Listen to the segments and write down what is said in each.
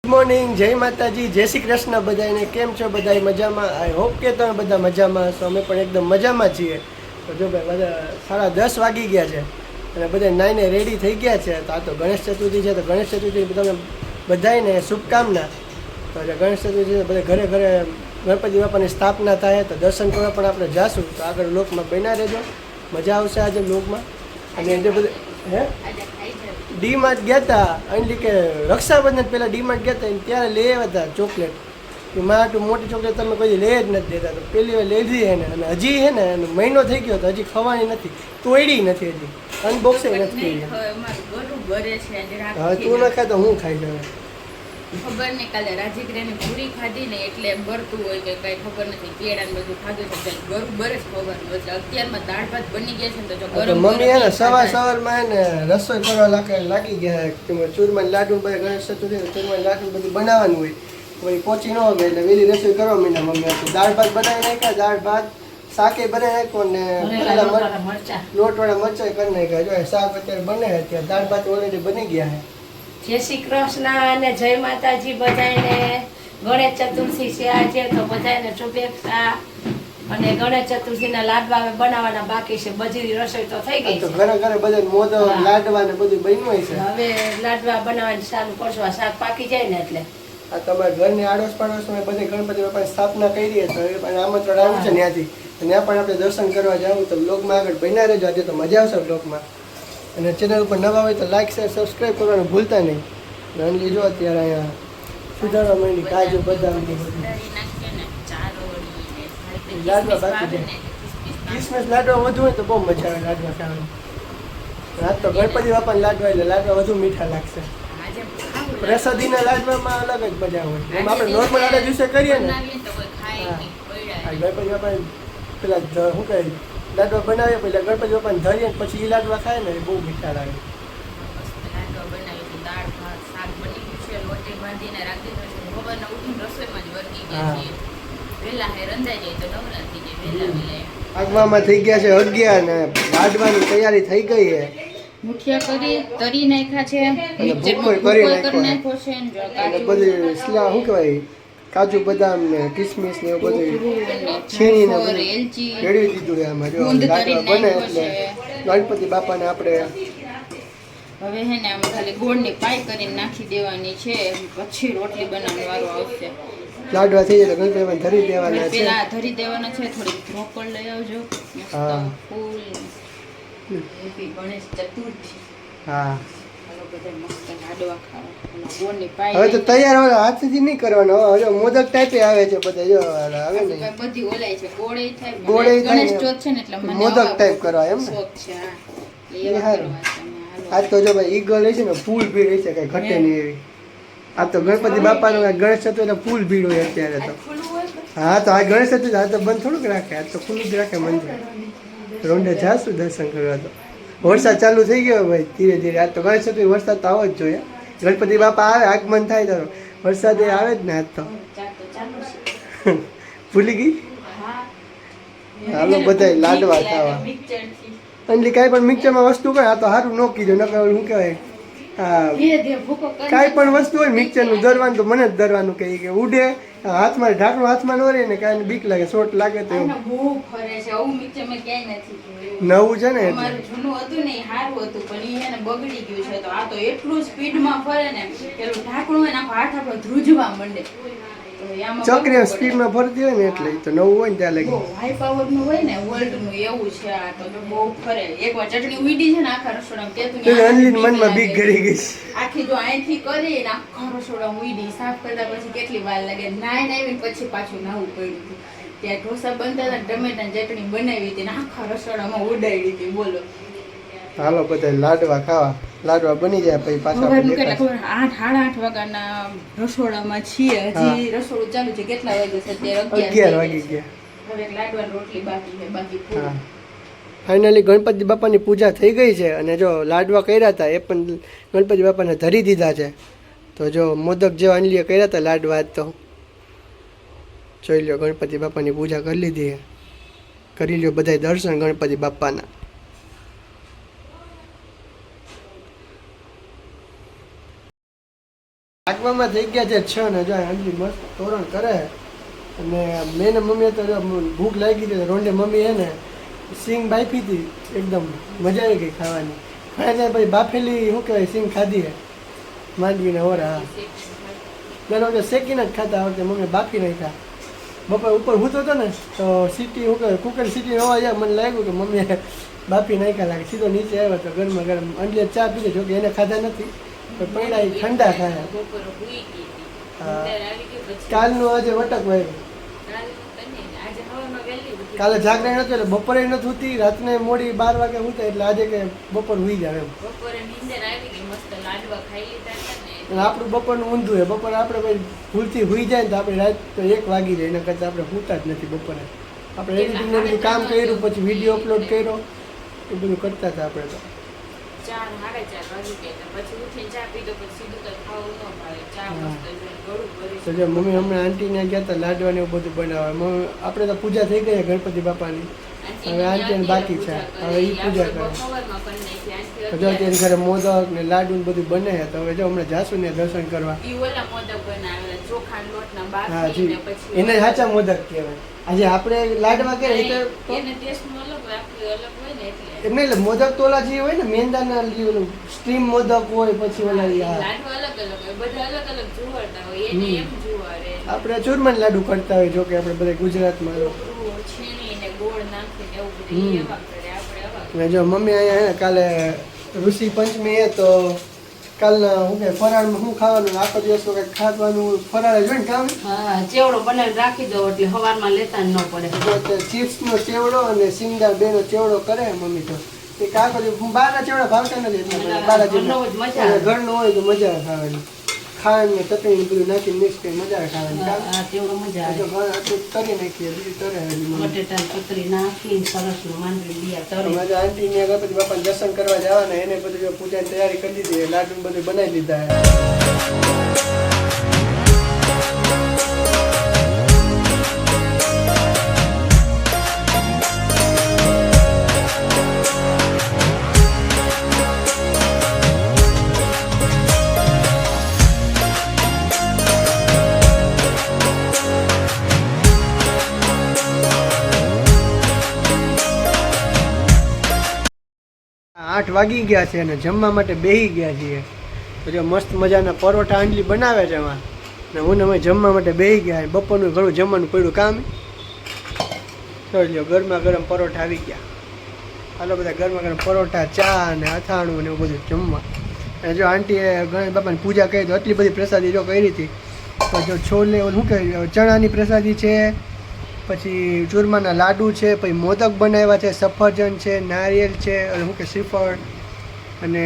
Good morning, જય માતાજી, જય શ્રી કૃષ્ણ બધાને. કેમ છો બધા? મજામાં? આઈ હોપ કે તમે બધા મજામાં હશો. અમે પણ એકદમ મજામાં છીએ. તો જો ભાઈ બધા 10:30 વાગી ગયા છે અને બધા નાઈને રેડી થઈ ગયા છે. તો આ તો ગણેશ ચતુર્થી છે, તો ગણેશ ચતુર્થી તમે બધાને શુભકામના. તો ગણેશ ચતુર્થી બધા ઘરે ઘરે ગણપતિ બાપાની સ્થાપના થાય તો દર્શન કરવા પણ આપણે જાશું. તો આગળ લોકમાં બન્યા રહેજો, મજા આવશે આજે લોકમાં. અને જે બધું ડી માર્ટ ગયા હતા એટલે કે રક્ષાબંધન પહેલાં ડી માર્ટ ગયા હતા ત્યારે લઈ આવ્યા હતા ચોકલેટ. કે મારા મોટી ચોકલેટ તમે કોઈ લઈ જ નથી દેતા, તો પહેલી વાર લઈ લીધી એને. અને હજી છે ને મહિનો થઈ ગયો તો હજી ખવાની નથી, તોડી નથી, હજી અનબોક્સિંગ નથી કરી. હવે તું ન ખાય તો હું ખાઈ જાઉં. ખબર નહીં, કાલે રાજીગ્રાની પૂરી ખાધી ને એટલે એમ ભરતું હોય કે કઈ ખબર નથી. કેળા ને બધું ખાધું છે ગરું બરે જ ખબર એટલે અત્યારમાં દાળ ભાત બની ગયા છે ને તો ગરમ મમ્મી હે ને સવારમાં હે ને રસોઈ કરવા લાગી ગયા. ચૂરમા લાડુ બધા ગણેશ ચતુર્થી ચૂરમા લાડુ બધું બનાવવાનું હોય, પછી પહોંચી ન હોય એટલે વહેલી રસોઈ કરવા માંડ્યા મમ્મી. દાળ ભાત બનાવી નાખ્યા, દાળ ભાત શાકે બનાવી નાખ્યો ને લોટવાળા મરચાં કરી નાખ્યા. જો શાક અત્યારે બને અત્યારે દાળ ભાત ઓલરેડી બની ગયા છે. જય શ્રી કૃષ્ણ અને જય માતાજી બધાને. ગણેશ ચતુર્થી છે આજે, તો બધાને શુભેચ્છા. અને ગણેશ ચતુર્થીના લાડવા બનાવવાના બાકી છે. બધી રસોઈ તો થઈ ગઈ તો ઘરે ઘરે બધા મોદક લાડવા ને બધું બન્યું હોય છે. હવે લાડવા બનાવવાની ચાલુ કરશું, આ શાક પાકી જાય ને એટલે. આ તમારા ઘરની આડોશ પાડોશમાં બધે ગણપતિ બાપાની સ્થાપના કરી તો એ પણ આમંત્રણ આવ્યું છે ત્યાંથી. ત્યાં પણ આપણે દર્શન કરવા જાવું. તો બ્લોગમાં આગળ બન્યા રહેજો, આજે તો મજા આવશે બ્લોગમાં. અને ચેનલ ઉપર નવા હોય તો લાઈક શેર સબસ્ક્રાઈબ કરવાનું ભૂલતા નહીં. અને જો અત્યારે અહીંયા સુધારવા માંડી કાજુ બદામ લાડવા બાકી છે. કિસમિસ લાડવા વધુ હોય તો બહુ મજા આવે લાડવા ખાવાની. આજ તો ગણપતિ બાપાના લાડવા એટલે લાડવા વધુ મીઠા લાગશે. પ્રસાદીના લાડવામાં અલગ જ મજા હોય. એમ આપણે નોર્મલ આડા દિવસે કરીએ ને, ગણપતિ બાપા પેલા શું કહે લાડવા બનાવીએ પેલા ગણપતિ બાપાને ધરીએ પછી એ લાડવા ખાય ને એ બહુ મીઠા લાગે. આગવામાં થઈ ગયા છે 11 ને લાડવાની તૈયારી થઈ ગઈ છે. મુઠિયા કરી તરી નાખ્યા છે, બધી શું કહેવાય કાજુ બદામ ને કિસમિસ ને એવું બધું છીણીને રેડી દીધું છે આમાં. જો લાડવા બને એટલે ગણપતિ બાપાને આપણે હવે હે ને આમ ખાલી ગોળની પાઈ કરીને નાખી દેવાની છે, પછી રોટલી બનાવવાનો વારો આવશે. લાડવા થઈ જાય ગણપતિ બાપાને ધરી દેવાના છે. પેલા ધરી દેવાના છે. થોડી ઢોકળ લઈ આવજો. હા, ફૂલ ગણેશ ચતુર્થી. હા, હવે તો તૈયાર હવે હાથથી નહીં કરવાનો. હવે મોદક ટાઈપે આવે છે બધા. જો આવે ને બધી ઓલાય છે, ગોળે થાય, ગોળે ગણેશ ચોથ છે ને એટલે મને મોદક ટાઈપ કરવા એમ ને. શોખ છે. એ સારું. આજ તો જો ભાઈ ઈગલ છે ને ફૂલ ભીડ હોય છે, કઈ ઘટે નહીં એવી. આ તો ગણપતિ બાપાનો ગણેશ ચતુર્થી ફૂલ ભીડ હોય અત્યારે તો. હા, તો આ ગણેશ ચતુર્થી આ તો બંધ થોડુંક રાખે, આ તો ખુલ્લું જ રાખે મંદિર. રોંડે જાશું દર્શન કરવા. તો વરસાદ ચાલુ થઈ ગયો ભાઈ ધીરે ધીરે. આ તો ગણેશ ચતુર્થી વરસાદ તો આવો જ જોઈએ. ગણપતિ બાપા આવે આગમન થાય તો વરસાદ એ આવે જ ને. આજ તો ભૂલી ગઈ. હાલો બધા લાડવા ખાવા. એટલે કાંઈ પણ મિક્સરમાં વસ્તુ કરે આ તો સારું ન કીધું. ન કહેવાય શું કહેવાય કાંઈ પણ વસ્તુ હોય મિક્સરનું ધરવાનું તો મને જ ધરવાનું કહે કે ઉડે હાથમાં ઢાંકણું હાથમાં ન રહે ને કાંઈ બીક લાગે, શોટ લાગે તો એવું. નવું છે ને જૂનું હતું ને સારું હતું પણ એને બગડી ગયું છે. તો આ તો એટલું સ્પીડમાં ફરે ને પેલું ઢાંકણું હોય ને હાથ આપણો ધ્રુજવા માંડે. ચક્રી સ્પીડમાં ફરતી હોય ને એટલે તો નવું હોય ને ત્યાં લાગી હાઈ પાવર નું હોય ને વર્લ્ડ નું એવું છે. આ તો બહુ ફરે. એકવાર ચટણી ઉડી છે ને આખા રસોડામાં અંજલિન મનમાં બીક ઘડી ગઈ. આખી જો અહીંથી કરી ને આખા રસોડામાં ઉડી. સાફ કરતા પછી કેટલી વાર લાગે. નાઈને આવીને પછી પાછું નાવું પડ્યું હતું. ત્યાં ઢોસા બનતા હતા, ટમેટાની ચટણી બનાવી હતી ને આખા રસોડામાં ઉડાડી હતી. બોલો. હાલો બધા લાડવા ખાવા. લાડવા બની જાય પછી પાછા 8:30 વાગ્યાના રસોડામાં છીએ. હજી રસોડું ચાલુ છે. કેટલા વાગે છે? અત્યારે 11 વાગી ગયા. હવે લાડવાની રોટલી બાકી છે. બાકી ફાઇનલી ગણપતિ બાપાની પૂજા થઈ ગઈ છે. અને જો લાડવા કર્યા હતા એ પણ ગણપતિ બાપાને ધરી દીધા છે. તો જો મોદક જેવા અનલીએ કર્યા હતા લાડવા તો જોઈ લો. ગણપતિ બાપાની પૂજા કરી લીધી. કરી લ્યો બધા દર્શન ગણપતિ બાપાના. આગવામાં થઈ ગયા છે 6 ને જો આંગળી મસ્ત તોરણ કરે અને મેં ને મમ્મીએ તો જો ભૂખ લાગી હતી રોંડે મમ્મી હે ને સિંગ બાફી હતી એકદમ મજા આવી ગઈ ખાવાની ખાઈને પછી બાફેલી શું કહેવાય સિંગ ખાધી હે માંડવીને ઓરા દર વખતે શેકીને જ ખાતા વખતે મમ્મી બાફી નાખ્યા બપોર ઉપર હું તો ને તો સીટી શું કહેવાય કુકર સીટી હોવા જાય મને લાગ્યું કે મમ્મીએ બાફી નાખ્યા લાગે સીધો નીચે આવ્યો તો ગરમા ગરમ અંડલે ચા પીધી જોકે એને ખાધા નથી પણ પૈડા ઠંડા ખાયા કાલનું આજે વટક વાયરું કાલે જાગરણ હતું એટલે બપોરે નથી હોતી રાતને મોડી 12 વાગે ઉઠે એટલે આજે કે બપોર હુઈ જાય એમ આપણું બપોરનું ઊંધું છે બપોરે આપણે ભાઈ ભૂલથી હુઈ જાય ને તો આપણે રાત તો 1 વાગી જાય એના કરતાં આપણે સૂતા જ નથી બપોરે આપણે એડિટિંગ ને બધું કામ કર્યું પછી વિડીયો અપલોડ કર્યો એ બધું કરતા હતા આપણે તો 4-4:30 વાગી ગયા પછી ઉઠીને ચા પીધો પછી સીધું તો ખાવું ન ભાવે ચા મસ્ત ગળું ભરી તો જો મમ્મી હમણાં આંટીને ગયા હતા લાડવા ને એવું બધું બનાવે આપણે તો પૂજા થઈ ગઈ ગણપતિ બાપાની હવે આંટીને બાકી છે હવે એ પૂજા કરે તો જો તેની ઘરે મોદક ને લાડુ ને બધું બને છે તો હવે જો હમણાં જાશું ને દર્શન કરવા હા જી એને સાચા મોદક કહેવાય આજે આપણે લાડવા કે એમને એટલે મોદક તો ઓલા જે હોય ને મેંદાના જે ઓલું સ્ટીમ મોદક હોય પછી ઓલા આપણે ચૂરમાના લાડુ કરતા હોય જો કે આપણે બધા ગુજરાતમાં જો મમ્મી અહીંયા કાલે ઋષિ પંચમી હે તો કાલના શું કે ફરાળમાં શું ખાવાનું આખો દિવસ કંઈક ખાવાનું ફરાળ જ હોય ને કામ હા ચેવડો બનાવી રાખી દો એટલે સવારમાં લેતા ન પડે ચિપ્સનો ચેવડો અને સિંગદાર બેનો ચેવડો કરે મમ્મી તો એ આખો દિવસ બહારના ચેવડા ભાવતા નથી ઘરનો હોય તો મજા આવે ખાવાની ખાંડ ને ચટણી બધું નાખી મિક્સ કરી મજા આવે ખાવાની તરી નાખીએ બીજું તરે આંટી ને ગણપતિ બાપાને દર્શન કરવા જવાના એને બધું પૂજાની તૈયારી કરી દીધી લાડુ બધું બનાવી લીધા આઠ વાગી ગયા છે અને જમવા માટે બેસી ગયા છીએ તો જો મસ્ત મજાના પરોઠા આંડલી બનાવે છે એમાં ને હું અમે જમવા માટે બેસી ગયા બપોરનું ઘણું જમવાનું પડ્યું કામ લો ગરમા ગરમ પરોઠા આવી ગયા હાલો બધા ગરમા ગરમ પરોઠા ચા અને અથાણું ને એવું બધું જમવા અને જો આંટીએ ગણેશ બાપાની પૂજા કરી તો આટલી બધી પ્રસાદી જો કરી હતી તો જો છોલે શું કહે ચણાની પ્રસાદી છે પછી ચૂરમાના લાડુ છે પછી મોદક બનાવ્યા છે સફરજન છે નારિયેલ છે શું કે શ્રીફળ અને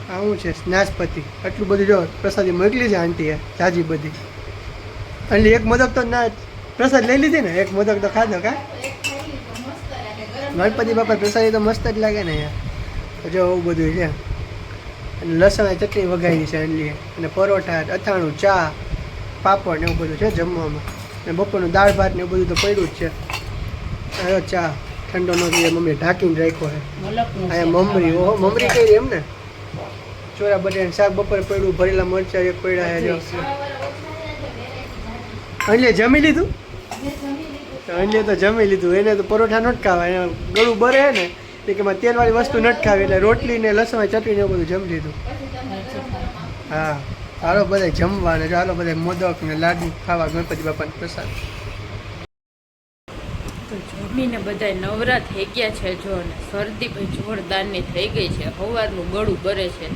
આ શું છે નાશપતિ આટલું બધું જો પ્રસાદી મોકલી છે આંટીએ જાજી બધી એટલે એક મોદક તો ના પ્રસાદ લઈ લીધી ને એક મોદક તો ખાધો કા ગણપતિ બાપા પ્રસાદી તો મસ્ત જ લાગે ને યાર જો આવું બધું છે અને લસણ ચટણી વઘારી છે આંડલીએ અને પરોઠા અથાણું ચા પાપડ ને એવું બધું છે જમવામાં અને બપોરનું દાળ ભાત ને એવું બધું તો પડ્યું જ છે હવે ચા ઠંડો ન થઈ મમ્મી ઢાંકીને રાખ્યો છે અહીંયા મમરી ઓહો મમરી કરી એમ ને ચોરા બટાટાનું શાક બપોરે પડ્યું ભરેલા મરચાં એક પડ્યા છે જો એટલે જમી લીધું એટલે તો જમી લીધું એને તો પરોઠા નથી ખાવા એને ગળું બરે ને એ કે તેલવાળી વસ્તુ નથી ખાવી એટલે રોટલી ને લસણ ચટણી ને એવું બધું જમી લીધું હા હાલો બધા જમવા ને હાલો બધા મોદક ને લાડુ ખાવા ગણપતિ બાપાને પ્રસાદ જમીને બધા નવરા થઈ ગયા છે જો ને શરદી ભાઈ જોરદારની થઈ ગઈ છે સવારનું ગળું બરે છે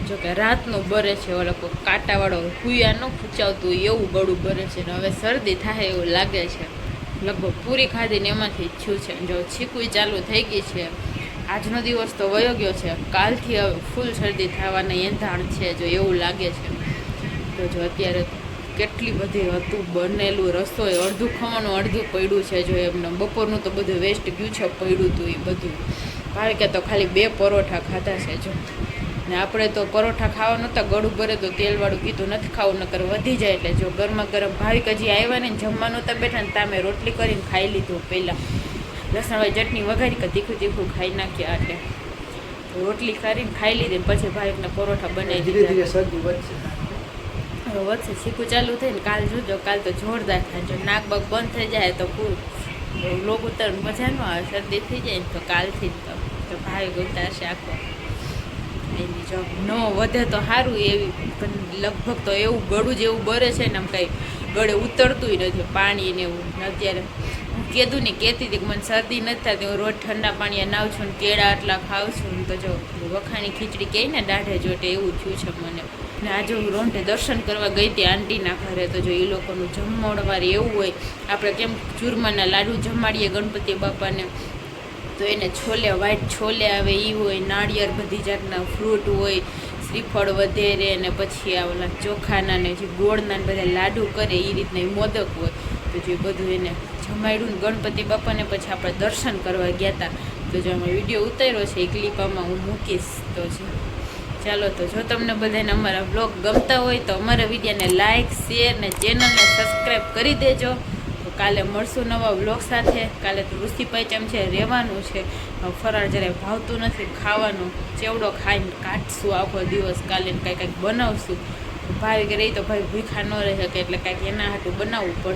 જો કે રાતનું બરે છે ઓલો કોઈ કાંટાવાળો હુયા ન ખૂંચાવતું એવું ગળું બરે છે ને હવે શરદી થાય એવું લાગે છે લગભગ પૂરી ખાધીને એમાંથી થયું છે જો છીકુઈ ચાલુ થઈ ગઈ છે આજનો દિવસ તો વયો ગયો છે કાલથી હવે ફૂલ શરદી થવાના એંધાણ છે જો એવું લાગે છે તો જો અત્યારે કેટલી બધી હતું બનેલું રસોઈ અડધું ખવાનું અડધું પડ્યું છે જો એમને બપોરનું તો બધું વેસ્ટ ગયું છે પડ્યું હતું એ બધું કારણ કે તો ખાલી 2 પરોઠા ખાધા છે જો ને આપણે તો પરોઠા ખાવા નહોતા ગળું ભરે તો તેલવાળું કીધું નથી ખાવું નકર વધી જાય એટલે જો ગરમા ગરમ ભાવિક હજી આવ્યા ને જમવા નહોતા બેઠા ને તામે રોટલી કરીને ખાઈ લીધું પહેલાં લસણવાળી ચટણી વઘારી કે તીખું તીખું ખાઈ નાખ્યા એટલે રોટલી કરીને ખાઈ લીધી પછી ભાવિકને પરોઠા બનાવી દીધા વચ્ચે શીખું ચાલુ થઈને કાલ જોજો, કાલ તો જોરદાર થાય. જો નાક બગ બંધ થઈ જાય તો પૂરું લોક ઉતારવાનું મજા ન આવે, શરદી થઈ જાય ને તો કાલથી જ તો ભાઈ ઉતારશે આખો. એની જો ન વધે તો સારું, એવી પણ લગભગ તો એવું ગળું જેવું બરે છે ને આમ કંઈ ગળે ઉતરતું નથી પાણી ને એવું. અત્યારે હું કીધું ને કહેતી હતી કે મને શરદી નથી થતી, હું રોજ ઠંડા પાણીએ નાવ છું ને કેળા આટલા ખાઉં છું ને, તો જો વખાણી ખીચડી કહે ને દાઢે જોટે એવું થયું છે મને. ને આજે હું રોંઢે દર્શન કરવા ગઈ હતી આંટીના ઘરે, તો જો એ લોકોનું જમણવાર એવું હોય, આપણે કેમ ચૂરમાના લાડુ જમાડીએ ગણપતિ બાપાને, તો એને છોલે વ્હાઈટ છોલે આવે એ હોય, નાળિયેર બધી જાતના ફ્રૂટ હોય, શ્રીફળ વધેરે, ને પછી આ ઓલા ચોખાના ને જે ગોળના બધા લાડુ કરે એ રીતના એ મોદક હોય, તો જે બધું એને જમાડ્યું ને ગણપતિ બાપાને પછી આપણે દર્શન કરવા ગયા હતા. તો જો આમાં વિડીયો ઉતાર્યો છે એ ક્લિપ આમાં હું મૂકીશ. તો ચાલો, તો જો તમને બધાને અમારા બ્લોગ ગમતા હોય તો અમારા વિડીયોને લાઇક, શેર ને ચેનલને સબસ્ક્રાઈબ કરી દેજો. તો કાલે મળશું નવા બ્લોગ સાથે. કાલે તો ઋષિ પાંચમ છે, રહેવાનું છે, ફરાળ જરાય ભાવતું નથી, ખાવાનું ચેવડો ખાઈને કાઢશું આખો દિવસ. કાલે કાંઈક બનાવશું, ભાઈ કે રહી તો ભાઈ ભૂખા ન રહી શકે એટલે કાંઈક એના હાટું બનાવવું પડશે.